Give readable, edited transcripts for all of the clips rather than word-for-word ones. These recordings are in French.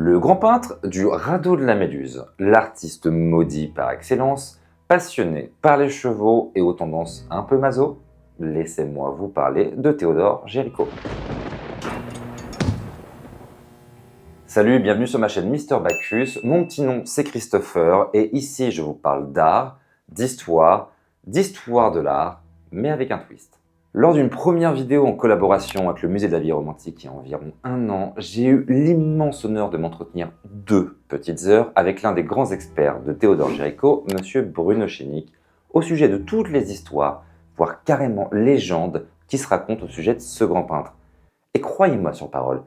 Le grand peintre du radeau de la Méduse, l'artiste maudit par excellence, passionné par les chevaux et aux tendances un peu maso, laissez-moi vous parler de Théodore Géricault. Salut, bienvenue sur ma chaîne Mister Bacchus, mon petit nom c'est Christopher et ici je vous parle d'art, d'histoire de l'art, mais avec un twist. Lors d'une première vidéo en collaboration avec le Musée de la Vie romantique il y a environ un an, j'ai eu l'immense honneur de m'entretenir 2 petites heures avec l'un des grands experts de Théodore Géricault, Monsieur Bruno Chénic, au sujet de toutes les histoires, voire carrément légendes, qui se racontent au sujet de ce grand peintre. Et croyez-moi sur parole,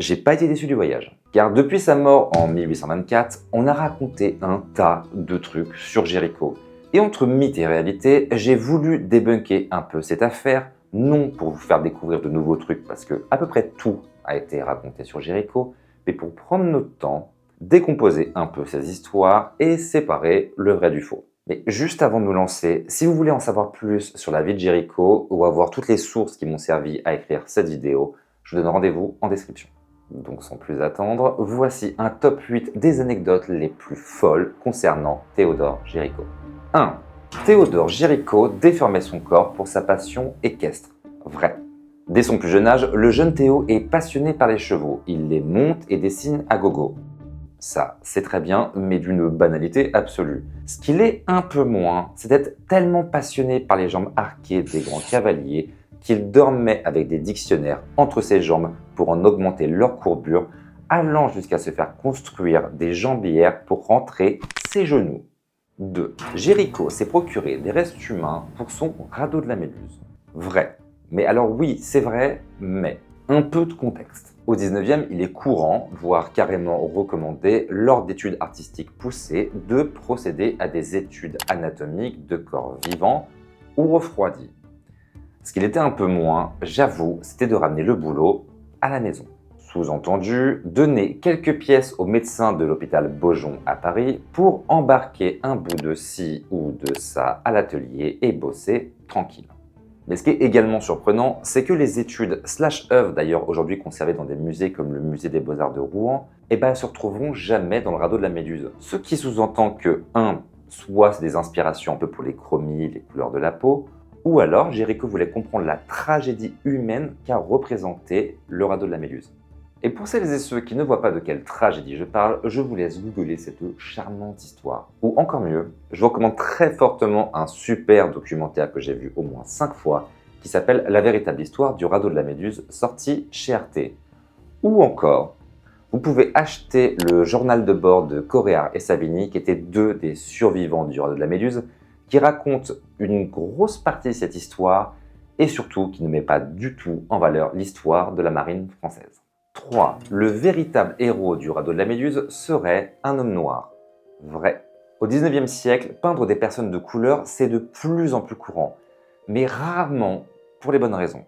j'ai pas été déçu du voyage. Car depuis sa mort en 1824, on a raconté un tas de trucs sur Géricault. Et entre mythe et réalité, j'ai voulu débunker un peu cette affaire, non pour vous faire découvrir de nouveaux trucs, parce que à peu près tout a été raconté sur Géricault, mais pour prendre notre temps, décomposer un peu ces histoires et séparer le vrai du faux. Mais juste avant de nous lancer, si vous voulez en savoir plus sur la vie de Géricault ou avoir toutes les sources qui m'ont servi à écrire cette vidéo, je vous donne rendez-vous en description. Donc sans plus attendre, voici un top 8 des anecdotes les plus folles concernant Théodore Géricault. 1. Théodore Géricault déformait son corps pour sa passion équestre. Vrai. Dès son plus jeune âge, le jeune Théo est passionné par les chevaux. Il les monte et dessine à gogo. Ça, c'est très bien, mais d'une banalité absolue. Ce qu'il est un peu moins, c'est d'être tellement passionné par les jambes arquées des grands cavaliers qu'il dormait avec des dictionnaires entre ses jambes pour en augmenter leur courbure, allant jusqu'à se faire construire des jambières pour rentrer ses genoux. 2. Géricault s'est procuré des restes humains pour son radeau de la Méduse. Vrai. Mais alors oui, c'est vrai, mais un peu de contexte. Au 19e, il est courant, voire carrément recommandé, lors d'études artistiques poussées, de procéder à des études anatomiques de corps vivants ou refroidis. Ce qu'il était un peu moins, j'avoue, c'était de ramener le boulot à la maison. Sous-entendu, donner quelques pièces au médecin de l'hôpital Beaujon à Paris pour embarquer un bout de ci ou de ça à l'atelier et bosser tranquille. Mais ce qui est également surprenant, c'est que les études /œuvres, d'ailleurs aujourd'hui conservées dans des musées comme le musée des Beaux-Arts de Rouen, elles se retrouveront jamais dans le radeau de la Méduse. Ce qui sous-entend que, soit c'est des inspirations un peu pour les chromies, les couleurs de la peau, ou alors Géricault voulait comprendre la tragédie humaine qu'a représenté le radeau de la Méduse. Et pour celles et ceux qui ne voient pas de quelle tragédie je parle, je vous laisse googler cette charmante histoire. Ou encore mieux, je vous recommande très fortement un super documentaire que j'ai vu au moins 5 fois, qui s'appelle La véritable histoire du radeau de la Méduse, sorti chez Arte. Ou encore, vous pouvez acheter le journal de bord de Coréard et Savini, qui étaient 2 des survivants du radeau de la Méduse, qui raconte une grosse partie de cette histoire, et surtout qui ne met pas du tout en valeur l'histoire de la marine française. 3. Le véritable héros du radeau de la Méduse serait un homme noir. Vrai. Au 19e siècle, peindre des personnes de couleur, c'est de plus en plus courant, mais rarement pour les bonnes raisons.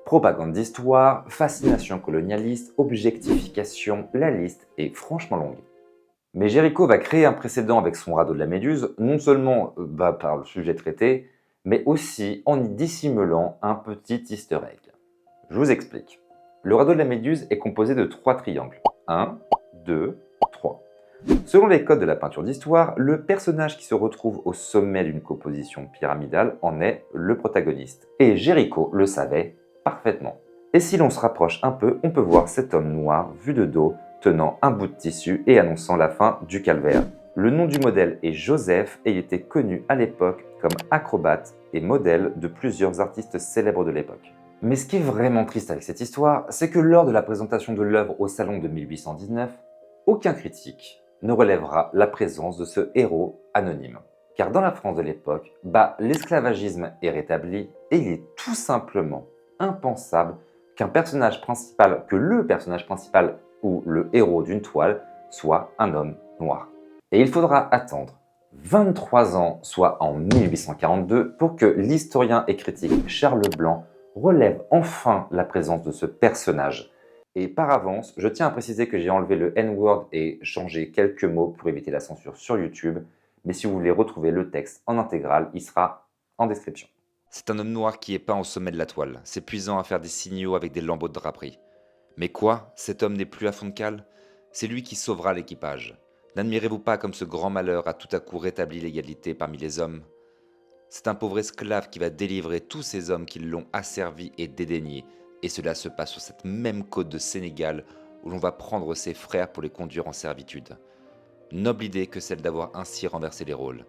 Propagande d'histoire, fascination colonialiste, objectification, la liste est franchement longue. Mais Géricault va créer un précédent avec son radeau de la Méduse, non seulement par le sujet traité, mais aussi en y dissimulant un petit easter egg. Je vous explique. Le radeau de la Méduse est composé de 3 triangles. 1, 2, 3. Selon les codes de la peinture d'histoire, le personnage qui se retrouve au sommet d'une composition pyramidale en est le protagoniste. Et Géricault le savait parfaitement. Et si l'on se rapproche un peu, on peut voir cet homme noir vu de dos, tenant un bout de tissu et annonçant la fin du calvaire. Le nom du modèle est Joseph et il était connu à l'époque comme acrobate et modèle de plusieurs artistes célèbres de l'époque. Mais ce qui est vraiment triste avec cette histoire, c'est que lors de la présentation de l'œuvre au salon de 1819, aucun critique ne relèvera la présence de ce héros anonyme. Car dans la France de l'époque, l'esclavagisme est rétabli et il est tout simplement impensable que le personnage principal ou le héros d'une toile soit un homme noir. Et il faudra attendre 23 ans, soit en 1842, pour que l'historien et critique Charles Blanc relève enfin la présence de ce personnage. Et par avance, je tiens à préciser que j'ai enlevé le N-word et changé quelques mots pour éviter la censure sur YouTube, mais si vous voulez retrouver le texte en intégral, il sera en description. C'est un homme noir qui est peint au sommet de la toile, s'épuisant à faire des signaux avec des lambeaux de draperie. Mais quoi, cet homme n'est plus à fond de cale? C'est lui qui sauvera l'équipage. N'admirez-vous pas comme ce grand malheur a tout à coup rétabli l'égalité parmi les hommes? C'est un pauvre esclave qui va délivrer tous ces hommes qui l'ont asservi et dédaigné, et cela se passe sur cette même côte de Sénégal où l'on va prendre ses frères pour les conduire en servitude. Noble idée que celle d'avoir ainsi renversé les rôles.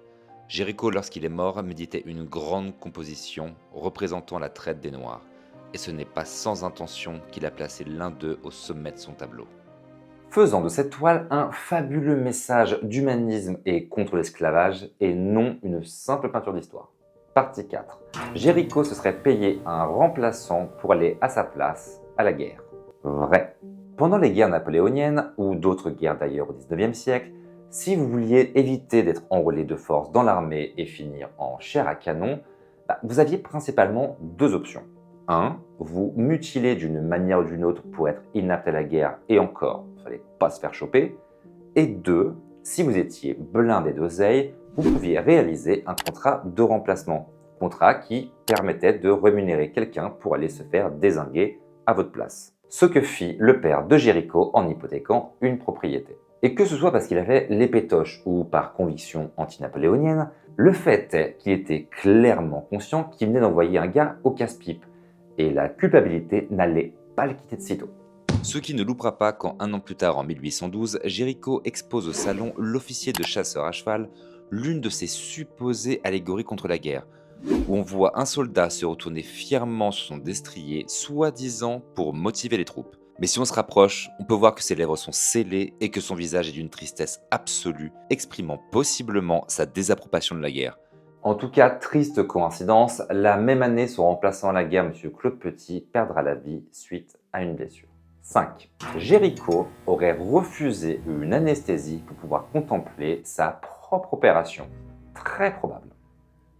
Jéricho, lorsqu'il est mort, méditait une grande composition représentant la traite des Noirs, et ce n'est pas sans intention qu'il a placé l'un d'eux au sommet de son tableau. Faisant de cette toile un fabuleux message d'humanisme et contre l'esclavage, et non une simple peinture d'histoire. Partie 4. Jéricho se serait payé un remplaçant pour aller à sa place à la guerre. Vrai. Pendant les guerres napoléoniennes, ou d'autres guerres d'ailleurs au XIXe siècle, si vous vouliez éviter d'être enrôlé de force dans l'armée et finir en chair à canon, vous aviez principalement deux options. 1. Vous mutiler d'une manière ou d'une autre pour être inapte à la guerre et encore, il ne fallait pas se faire choper. Et 2. Si vous étiez blindé d'oseille, vous pouviez réaliser un contrat de remplacement. Contrat qui permettait de rémunérer quelqu'un pour aller se faire dézinguer à votre place. Ce que fit le père de Jéricho en hypothéquant une propriété. Et que ce soit parce qu'il avait les pétoches ou par conviction anti-napoléonienne, le fait est qu'il était clairement conscient qu'il venait d'envoyer un gars au casse-pipe. Et la culpabilité n'allait pas le quitter de sitôt. Ce qui ne loupera pas quand, un an plus tard, en 1812, Jéricho expose au salon l'officier de chasseur à cheval, l'une de ses supposées allégories contre la guerre, où on voit un soldat se retourner fièrement sur son destrier, soi-disant pour motiver les troupes. Mais si on se rapproche, on peut voir que ses lèvres sont scellées et que son visage est d'une tristesse absolue, exprimant possiblement sa désapprobation de la guerre. En tout cas, triste coïncidence, la même année, son remplaçant à la guerre, M. Claude Petit, perdra la vie suite à une blessure. 5. Jéricho aurait refusé une anesthésie pour pouvoir contempler sa propre opération. Très probable.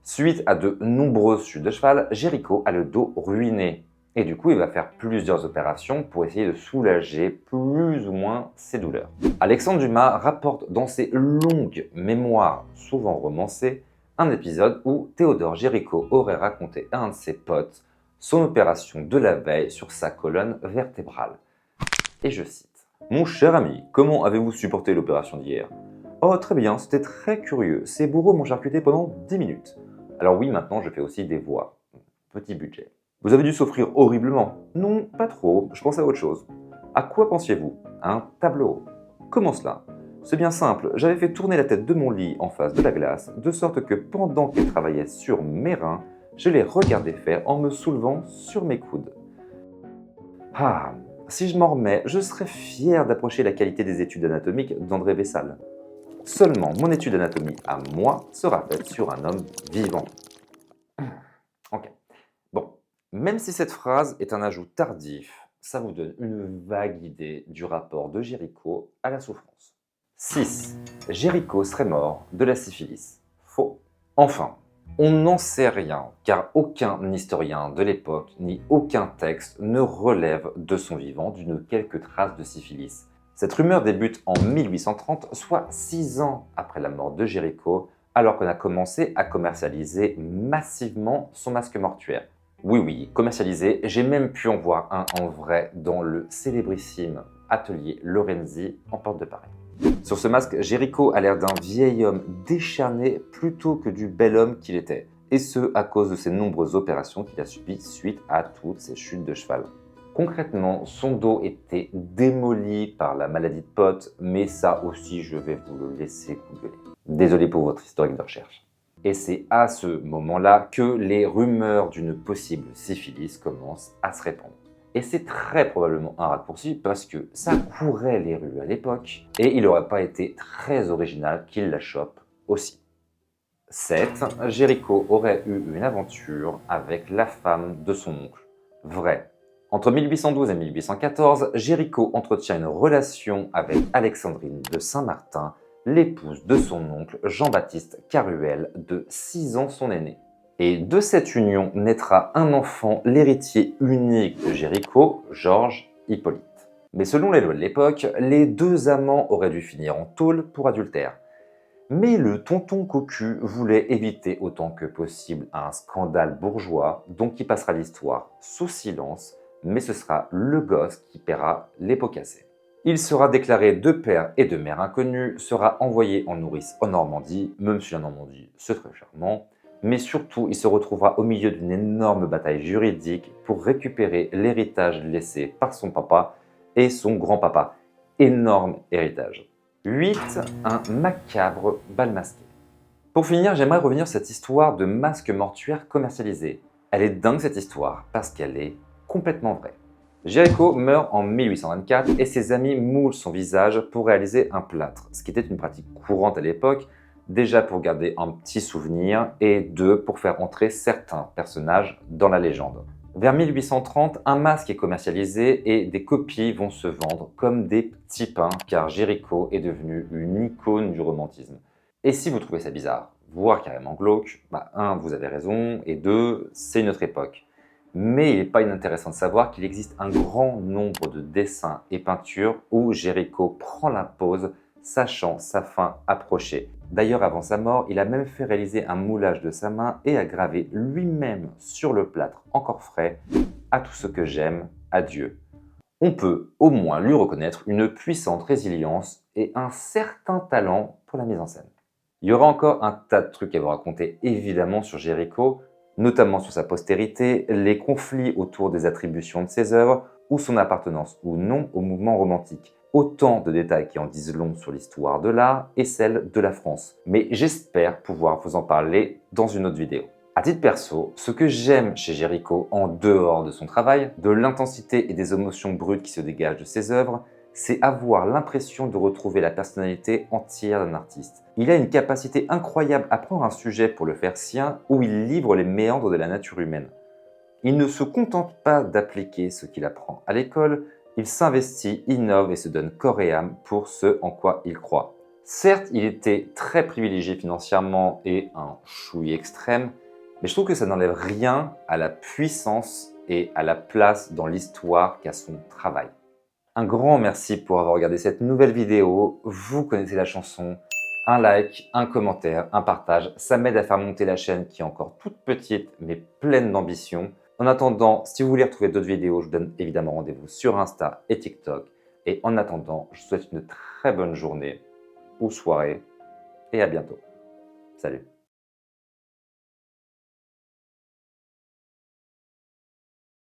Suite à de nombreuses chutes de cheval, Jéricho a le dos ruiné. Et du coup, il va faire plusieurs opérations pour essayer de soulager plus ou moins ses douleurs. Alexandre Dumas rapporte dans ses longues mémoires, souvent romancées, un épisode où Théodore Jéricho aurait raconté à un de ses potes son opération de la veille sur sa colonne vertébrale. Et je cite. « Mon cher ami, comment avez-vous supporté l'opération d'hier ? Oh, très bien, c'était très curieux. Ces bourreaux m'ont charcuté pendant 10 minutes. Alors oui, maintenant je fais aussi des voix. Petit budget. Vous avez dû souffrir horriblement ? Non, pas trop, je pensais à autre chose. À quoi pensiez-vous ? À un tableau. Comment cela ? C'est bien simple, j'avais fait tourner la tête de mon lit en face de la glace, de sorte que pendant qu'il travaillait sur mes reins, je les regardais faire en me soulevant sur mes coudes. Ah, si je m'en remets, je serais fier d'approcher la qualité des études anatomiques d'André Vessal. Seulement, mon étude d'anatomie à moi sera faite sur un homme vivant. Ok. Bon, même si cette phrase est un ajout tardif, ça vous donne une vague idée du rapport de Jéricho à la souffrance. 6. Jéricho serait mort de la syphilis. Faux. Enfin, on n'en sait rien, car aucun historien de l'époque ni aucun texte ne relève de son vivant d'une quelque trace de syphilis. Cette rumeur débute en 1830, soit 6 ans après la mort de Jéricho, alors qu'on a commencé à commercialiser massivement son masque mortuaire. Oui, commercialisé, j'ai même pu en voir un en vrai dans le célébrissime atelier Lorenzi en porte de Paris. Sur ce masque, Jéricho a l'air d'un vieil homme décharné plutôt que du bel homme qu'il était, et ce à cause de ses nombreuses opérations qu'il a subies suite à toutes ces chutes de cheval. Concrètement, son dos était démoli par la maladie de Pott, mais ça aussi je vais vous le laisser googler. Désolé pour votre historique de recherche. Et c'est à ce moment-là que les rumeurs d'une possible syphilis commencent à se répandre. Et c'est très probablement un raccourci parce que ça courait les rues à l'époque et il n'aurait pas été très original qu'il la chope aussi. 7. Jéricho aurait eu une aventure avec la femme de son oncle. Vrai. Entre 1812 et 1814, Jéricho entretient une relation avec Alexandrine de Saint-Martin, l'épouse de son oncle Jean-Baptiste Caruel, de 6 ans son aîné. Et de cette union naîtra un enfant, l'héritier unique de Jéricho, Georges Hippolyte. Mais selon les lois de l'époque, les deux amants auraient dû finir en tôle pour adultère. Mais le tonton cocu voulait éviter autant que possible un scandale bourgeois, donc il passera l'histoire sous silence, mais ce sera le gosse qui paiera les pots cassés. Il sera déclaré de père et de mère inconnus, sera envoyé en nourrice en Normandie, même si la Normandie c'est très charmant, mais surtout il se retrouvera au milieu d'une énorme bataille juridique pour récupérer l'héritage laissé par son papa et son grand-papa. Énorme héritage. 8. Un macabre bal masqué. Pour finir, j'aimerais revenir sur cette histoire de masque mortuaire commercialisé. Elle est dingue cette histoire parce qu'elle est complètement vraie. Géricault meurt en 1824 et ses amis moulent son visage pour réaliser un plâtre, ce qui était une pratique courante à l'époque, déjà pour garder un petit souvenir et deux pour faire entrer certains personnages dans la légende. Vers 1830, un masque est commercialisé et des copies vont se vendre comme des petits pains car Géricault est devenu une icône du romantisme. Et si vous trouvez ça bizarre, voire carrément glauque, vous avez raison, et deux, c'est une autre époque. Mais il n'est pas inintéressant de savoir qu'il existe un grand nombre de dessins et peintures où Géricault prend la pose, sachant sa fin approcher. D'ailleurs, avant sa mort, il a même fait réaliser un moulage de sa main et a gravé lui-même sur le plâtre encore frais « À tout ce que j'aime, adieu ». On peut au moins lui reconnaître une puissante résilience et un certain talent pour la mise en scène. Il y aura encore un tas de trucs à vous raconter évidemment sur Géricault, notamment sur sa postérité, les conflits autour des attributions de ses œuvres ou son appartenance ou non au mouvement romantique. Autant de détails qui en disent long sur l'histoire de l'art et celle de la France. Mais j'espère pouvoir vous en parler dans une autre vidéo. À titre perso, ce que j'aime chez Géricault en dehors de son travail, de l'intensité et des émotions brutes qui se dégagent de ses œuvres, c'est avoir l'impression de retrouver la personnalité entière d'un artiste. Il a une capacité incroyable à prendre un sujet pour le faire sien où il livre les méandres de la nature humaine. Il ne se contente pas d'appliquer ce qu'il apprend à l'école, il s'investit, innove et se donne corps et âme pour ce en quoi il croit. Certes, il était très privilégié financièrement et un chouï extrême, mais je trouve que ça n'enlève rien à la puissance et à la place dans l'histoire qu'a son travail. Un grand merci pour avoir regardé cette nouvelle vidéo. Vous connaissez la chanson. Un like, un commentaire, un partage, ça m'aide à faire monter la chaîne qui est encore toute petite mais pleine d'ambition. En attendant, si vous voulez retrouver d'autres vidéos, je vous donne évidemment rendez-vous sur Insta et TikTok. Et en attendant, je vous souhaite une très bonne journée ou soirée et à bientôt. Salut!